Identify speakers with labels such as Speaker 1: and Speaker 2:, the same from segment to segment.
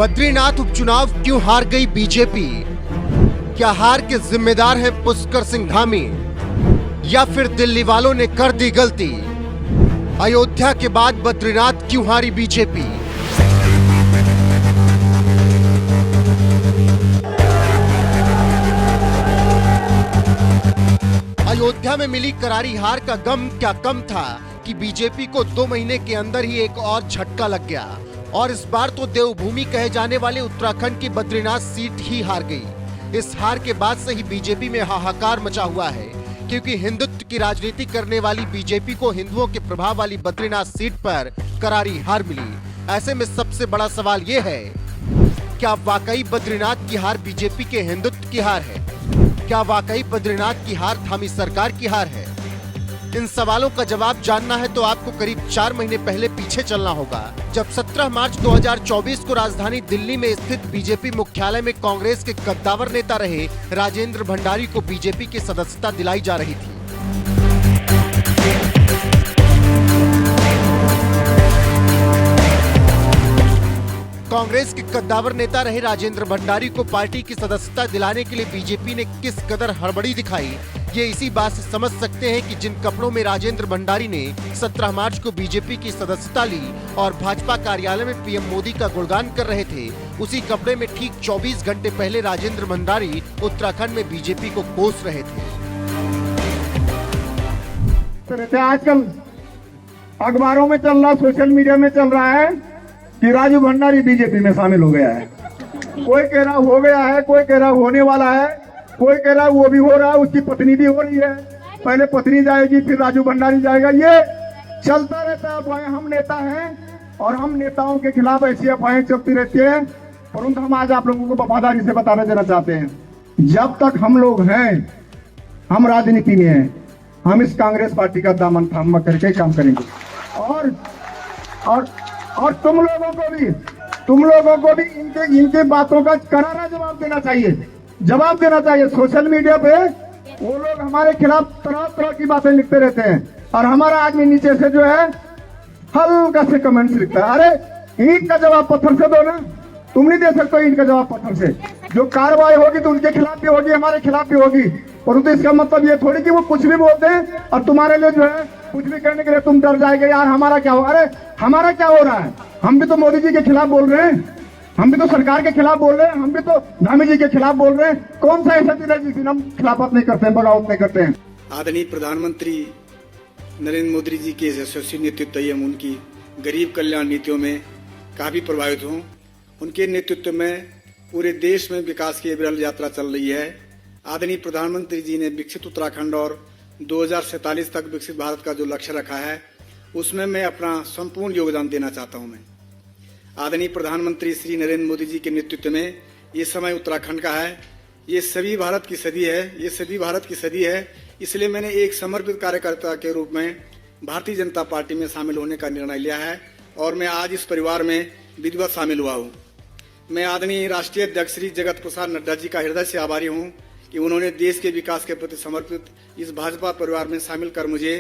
Speaker 1: बद्रीनाथ उपचुनाव क्यों हार गई बीजेपी? क्या हार के जिम्मेदार है पुष्कर सिंह धामी या फिर दिल्ली वालों ने कर दी गलती? अयोध्या के बाद बद्रीनाथ क्यों हारी बीजेपी? अयोध्या में मिली करारी हार का गम क्या कम था कि बीजेपी को 2 महीने के अंदर ही एक और झटका लग गया और इस बार तो देवभूमि कहे जाने वाले उत्तराखंड की बद्रीनाथ सीट ही हार गई। इस हार के बाद से ही बीजेपी में हाहाकार मचा हुआ है, क्योंकि हिंदुत्व की राजनीति करने वाली बीजेपी को हिंदुओं के प्रभाव वाली बद्रीनाथ सीट पर करारी हार मिली। ऐसे में सबसे बड़ा सवाल ये है, क्या वाकई बद्रीनाथ की हार बीजेपी के हिंदुत्व की हार है? क्या वाकई बद्रीनाथ की हार धामी सरकार की हार है? इन सवालों का जवाब जानना है तो आपको करीब 4 महीने पहले पीछे चलना होगा, जब 17 मार्च 2024 को राजधानी दिल्ली में स्थित बीजेपी मुख्यालय में कांग्रेस के कद्दावर नेता रहे राजेंद्र भंडारी को बीजेपी की सदस्यता दिलाई जा रही थी। कांग्रेस के कद्दावर नेता रहे राजेंद्र भंडारी को पार्टी की सदस्यता दिलाने के लिए बीजेपी ने किस कदर हड़बड़ी दिखाई, ये इसी बात से समझ सकते हैं कि जिन कपड़ों में राजेंद्र भंडारी ने 17 मार्च को बीजेपी की सदस्यता ली और भाजपा कार्यालय में पीएम मोदी का गुणगान कर रहे थे, उसी कपड़े में ठीक 24 घंटे पहले राजेंद्र भंडारी उत्तराखंड में बीजेपी को कोस रहे थे।
Speaker 2: आजकल अखबारों में चल रहा, सोशल मीडिया में चल रहा है कि राजू भंडारी बीजेपी में शामिल हो गया है। कोई कह रहा हो गया है, कोई कह रहा होने वाला है, कोई कह रहा वो भी हो रहा है, उसकी पत्नी भी हो रही है। पहले पत्नी जाएगी फिर राजू भंडारी जाएगा, ये चलता रहता है। अफवाहें हम नेता हैं और हम नेताओं के खिलाफ ऐसी अफवाहें चलती रहती है, परंतु हम आज आप लोगों को वफादारी से बताना देना चाहते हैं, जब तक हम लोग हैं, हम राजनीति में हैं, हम इस कांग्रेस पार्टी का दामन थाम करके काम करेंगे। और तुम लोगों को भी इनके बातों का करारा जवाब देना चाहिए। सोशल मीडिया पे वो लोग हमारे खिलाफ तरह तरह की बातें लिखते रहते हैं और हमारा आदमी नीचे से जो है हल्का से कमेंट्स लिखता है। अरे ईंट का जवाब पत्थर से दो ना, तुम नहीं दे सकते ईंट का जवाब पत्थर से। जो कार्रवाई होगी तो उनके खिलाफ भी होगी, हमारे खिलाफ भी होगी, परंतु इसका मतलब ये थोड़ी कि वो कुछ भी बोलते हैं और तुम्हारे लिए जो है कुछ भी करने के लिए तुम डर जाएंगे, यार हमारा क्या हो। अरे हमारा क्या हो रहा है? हम भी तो मोदी जी के खिलाफ बोल रहे हैं, हम भी तो सरकार के खिलाफ बोल रहे हैं, हम भी तो धामी जी के खिलाफ बोल रहे हैं। कौन सा ऐसा चीज है जिस दिन हम खिलाफत नहीं करते हैं, बगावत नहीं करते हैं?
Speaker 3: आदरणीय प्रधानमंत्री नरेंद्र मोदी जी के यशस्वी नेतृत्व एवं उनकी गरीब कल्याण नीतियों में काफी प्रभावित हूँ। उनके नेतृत्व में पूरे देश में विकास की विरल यात्रा चल रही है। आदरणीय प्रधानमंत्री जी ने विकसित उत्तराखंड और 2047 तक विकसित भारत का जो लक्ष्य रखा है, उसमें मैं अपना संपूर्ण योगदान देना चाहता हूं। मैं आदरणीय प्रधानमंत्री श्री नरेंद्र मोदी जी के नेतृत्व में ये समय उत्तराखंड का है, ये सभी भारत की सदी है। इसलिए मैंने एक समर्पित कार्यकर्ता के रूप में भारतीय जनता पार्टी में शामिल होने का निर्णय लिया है और मैं आज इस परिवार में विधिवत शामिल हुआ हूँ। मैं आदरणीय राष्ट्रीय अध्यक्ष श्री जगत प्रसाद नड्डा जी का हृदय से आभारी हूँ कि उन्होंने देश के विकास के प्रति समर्पित इस भाजपा परिवार में शामिल कर मुझे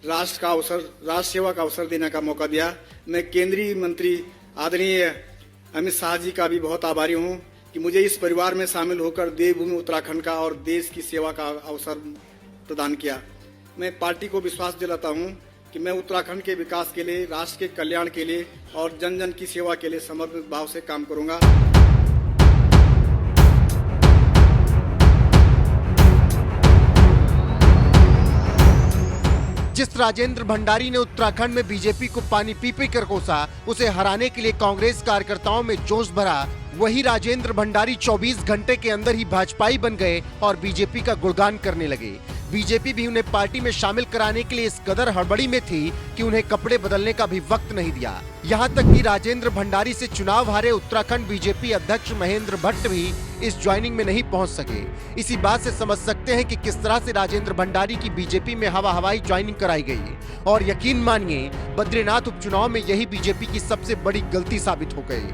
Speaker 3: राष्ट्र सेवा का अवसर देने का मौका दिया। मैं केंद्रीय मंत्री आदरणीय अमित शाह जी का भी बहुत आभारी हूं कि मुझे इस परिवार में शामिल होकर देवभूमि उत्तराखंड का और देश की सेवा का अवसर प्रदान किया। मैं पार्टी को विश्वास दिलाता हूं कि मैं उत्तराखंड के विकास के लिए, राष्ट्र के कल्याण के लिए और जन जन की सेवा के लिए समर्पित भाव से काम करूंगा।
Speaker 1: जिस राजेंद्र भंडारी ने उत्तराखंड में बीजेपी को पानी पी पी कर कोसा, उसे हराने के लिए कांग्रेस कार्यकर्ताओं में जोश भरा, वही राजेंद्र भंडारी 24 घंटे के अंदर ही भाजपाई बन गए और बीजेपी का गुणगान करने लगे। बीजेपी भी उन्हें पार्टी में शामिल कराने के लिए इस कदर हड़बड़ी में थी कि उन्हें कपड़े बदलने का भी वक्त नहीं दिया। यहाँ तक कि राजेंद्र भंडारी से चुनाव हारे उत्तराखंड बीजेपी अध्यक्ष महेंद्र भट्ट भी इस ज्वाइनिंग में नहीं पहुंच सके। इसी बात से समझ सकते हैं कि किस तरह से राजेंद्र भंडारी की बीजेपी में हवाई ज्वाइनिंग कराई गई। और यकीन मानिए, बद्रीनाथ उपचुनाव में यही बीजेपी की सबसे बड़ी गलती साबित हो गई।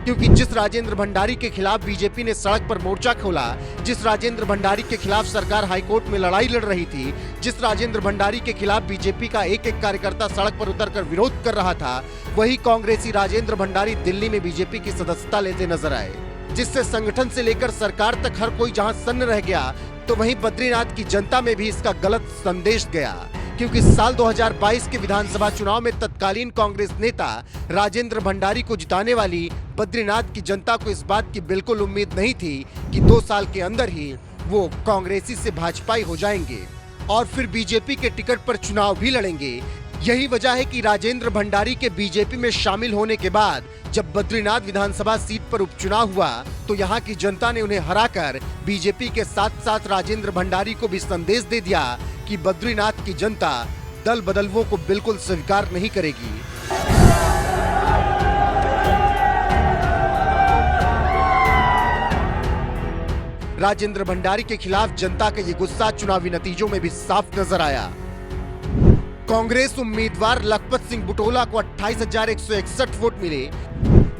Speaker 1: क्योंकि जिस राजेंद्र भंडारी के खिलाफ बीजेपी ने सड़क पर मोर्चा खोला, जिस राजेंद्र भंडारी के खिलाफ सरकार हाईकोर्ट में लड़ाई लड़ रही थी, जिस राजेंद्र भंडारी के खिलाफ बीजेपी का एक एक कार्यकर्ता सड़क पर उतरकर विरोध कर रहा था, वही कांग्रेसी राजेंद्र भंडारी दिल्ली में बीजेपी की सदस्यता लेते नजर आए, जिससे संगठन से लेकर सरकार तक हर कोई जहां सन्न रह गया, तो वहीं बद्रीनाथ की जनता में भी इसका गलत संदेश गया। क्योंकि साल 2022 के विधानसभा चुनाव में तत्कालीन कांग्रेस नेता राजेंद्र भंडारी को जिताने वाली बद्रीनाथ की जनता को इस बात की बिल्कुल उम्मीद नहीं थी कि 2 साल के अंदर ही वो कांग्रेसी से भाजपाई हो जाएंगे और फिर बीजेपी के टिकट पर चुनाव भी लड़ेंगे। यही वजह है कि राजेंद्र भंडारी के बीजेपी में शामिल होने के बाद जब बद्रीनाथ विधानसभा सीट पर उपचुनाव हुआ तो यहाँ की जनता ने उन्हें हराकर बीजेपी के साथ साथ राजेंद्र भंडारी को भी संदेश दे दिया कि बद्रीनाथ की जनता दल बदलवों को बिल्कुल स्वीकार नहीं करेगी। राजेंद्र भंडारी के खिलाफ जनता का ये गुस्सा चुनावी नतीजों में भी साफ नजर आया। कांग्रेस उम्मीदवार लखपत सिंह बुटोला को 28,161 वोट मिले,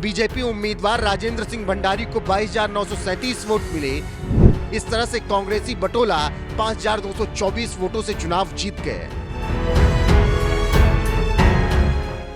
Speaker 1: बीजेपी उम्मीदवार राजेंद्र सिंह भंडारी को 22,937 वोट मिले। इस तरह से कांग्रेसी बटोला 5,224 वोटों से चुनाव जीत गए।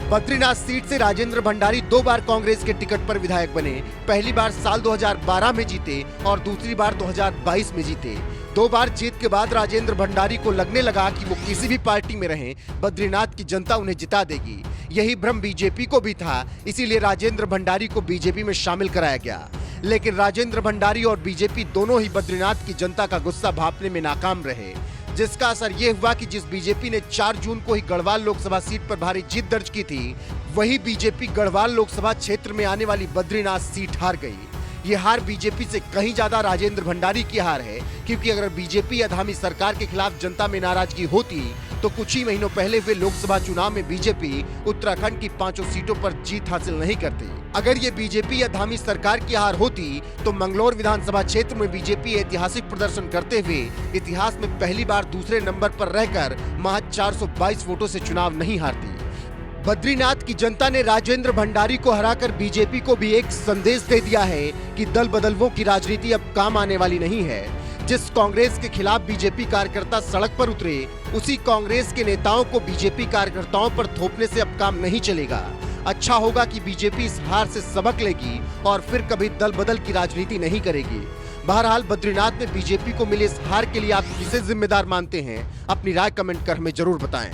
Speaker 1: बद्रीनाथ सीट से राजेंद्र भंडारी 2 बार कांग्रेस के टिकट पर विधायक बने। पहली बार साल 2012 में जीते और दूसरी बार 2022 में जीते। 2 बार जीत के बाद राजेंद्र भंडारी को लगने लगा कि वो किसी भी पार्टी में रहें, बद्रीनाथ की जनता उन्हें जिता देगी। यही भ्रम बीजेपी को भी था, इसीलिए राजेंद्र भंडारी को बीजेपी में शामिल कराया गया। लेकिन राजेंद्र भंडारी और बीजेपी दोनों ही बद्रीनाथ की जनता का गुस्सा भांपने में नाकाम रहे, जिसका असर ये हुआ कि जिस बीजेपी ने 4 जून को ही गढ़वाल लोकसभा सीट पर भारी जीत दर्ज की थी, वही बीजेपी गढ़वाल लोकसभा क्षेत्र में आने वाली बद्रीनाथ सीट हार गई। ये हार बीजेपी से कहीं ज्यादा राजेंद्र भंडारी की हार है, क्योंकि अगर बीजेपी आगामी सरकार के खिलाफ जनता में नाराजगी होती तो कुछ ही महीनों पहले हुए लोकसभा चुनाव में बीजेपी उत्तराखंड की 5 सीटों पर जीत हासिल नहीं करती। अगर ये बीजेपी आगामी सरकार की हार होती तो मंगलौर विधानसभा क्षेत्र में बीजेपी ऐतिहासिक प्रदर्शन करते हुए इतिहास में पहली बार दूसरे नंबर पर रहकर महज 422 वोटों से चुनाव नहीं हारती। बद्रीनाथ की जनता ने राजेंद्र भंडारी को हराकर बीजेपी को भी एक संदेश दे दिया है कि दल बदलवों की राजनीति अब काम आने वाली नहीं है। जिस कांग्रेस के खिलाफ बीजेपी कार्यकर्ता सड़क पर उतरे, उसी कांग्रेस के नेताओं को बीजेपी कार्यकर्ताओं पर थोपने से अब काम नहीं चलेगा। अच्छा होगा कि बीजेपी इस हार से सबक लेगी और फिर कभी दल बदल की राजनीति नहीं करेगी। बहरहाल बद्रीनाथ में बीजेपी को मिले इस हार के लिए आप किसे जिम्मेदार मानते हैं? अपनी राय कमेंट कर हमें जरूर बताएं।